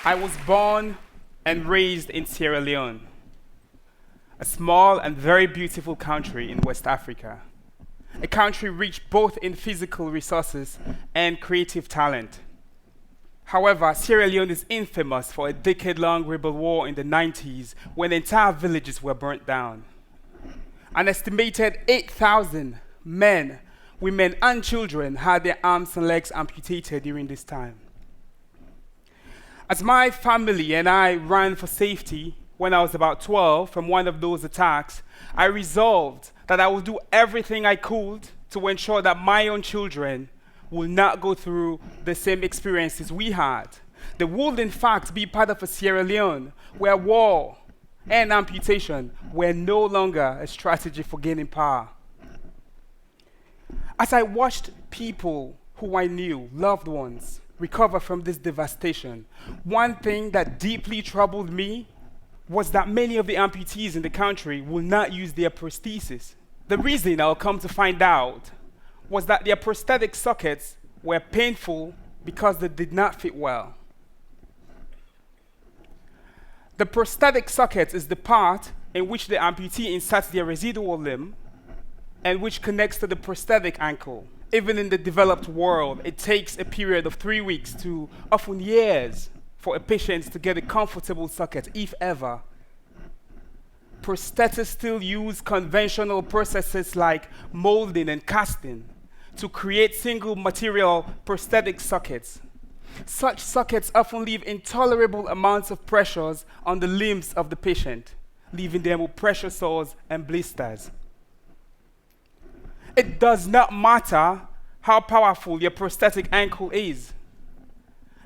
I was born and raised in Sierra Leone, a small and very beautiful country in West Africa, a country rich both in physical resources and creative talent. However, Sierra Leone is infamous for a decade-long rebel war in the 90s when entire villages were burnt down. An estimated 8,000 men, women, and children had their arms and legs amputated during this time. As my family and I ran for safety when I was about 12 from one of those attacks, I resolved that I would do everything I could to ensure that my own children will not go through the same experiences we had. They would, in fact, be part of a Sierra Leone where war and amputation were no longer a strategy for gaining power. As I watched people who I knew, loved ones, recover from this devastation, one thing that deeply troubled me was that many of the amputees in the country will not use their prosthesis. The reason I'll come to find out was that their prosthetic sockets were painful because they did not fit well. The prosthetic socket is the part in which the amputee inserts their residual limb and which connects to the prosthetic ankle. Even in the developed world, it takes a period of 3 weeks to often years for a patient to get a comfortable socket, if ever. Prosthetists still use conventional processes like molding and casting to create single material prosthetic sockets. Such sockets often leave intolerable amounts of pressures on the limbs of the patient, leaving them with pressure sores and blisters. It does not matter how powerful your prosthetic ankle is.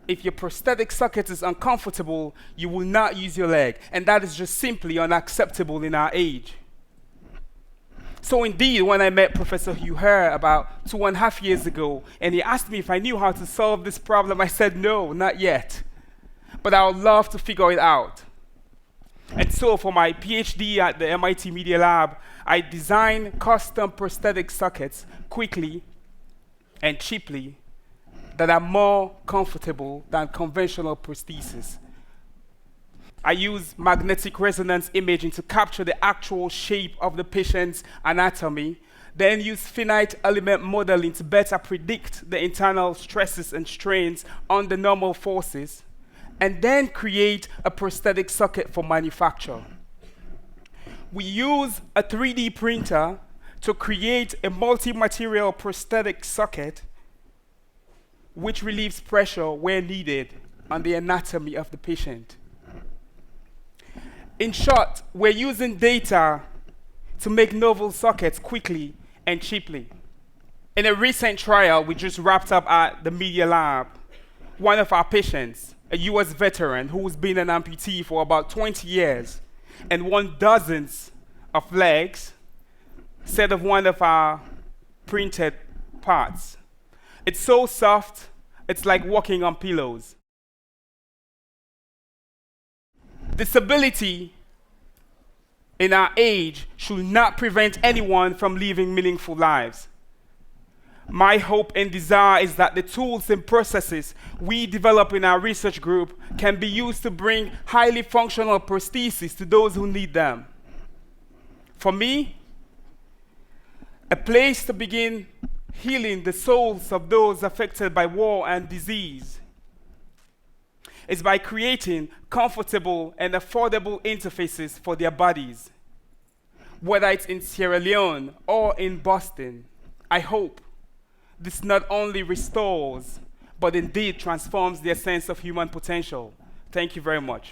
If your prosthetic socket is uncomfortable, you will not use your leg, and that is just simply unacceptable in our age. So indeed, when I met Professor Hugh Hare about 2.5 years ago, and he asked me if I knew how to solve this problem, I said no, not yet. But I would love to figure it out. And so for my PhD at the MIT Media Lab, I designed custom prosthetic sockets quickly and cheaply that are more comfortable than conventional prostheses. I use magnetic resonance imaging to capture the actual shape of the patient's anatomy, then use finite element modeling to better predict the internal stresses and strains on the normal forces, and then create a prosthetic socket for manufacture. We use a 3D printer to create a multi-material prosthetic socket which relieves pressure where needed on the anatomy of the patient. In short, we're using data to make novel sockets quickly and cheaply. In a recent trial we just wrapped up at the Media Lab, one of our patients, a US veteran who's been an amputee for about 20 years and won dozens of legs, said of one of our printed parts, "It's so soft, it's like walking on pillows." Disability in our age should not prevent anyone from living meaningful lives. My hope and desire is that the tools and processes we develop in our research group can be used to bring highly functional prostheses to those who need them. For me, a place to begin healing the souls of those affected by war and disease is by creating comfortable and affordable interfaces for their bodies. Whether it's in Sierra Leone or in Boston, I hope this not only restores, but indeed transforms their sense of human potential. Thank you very much.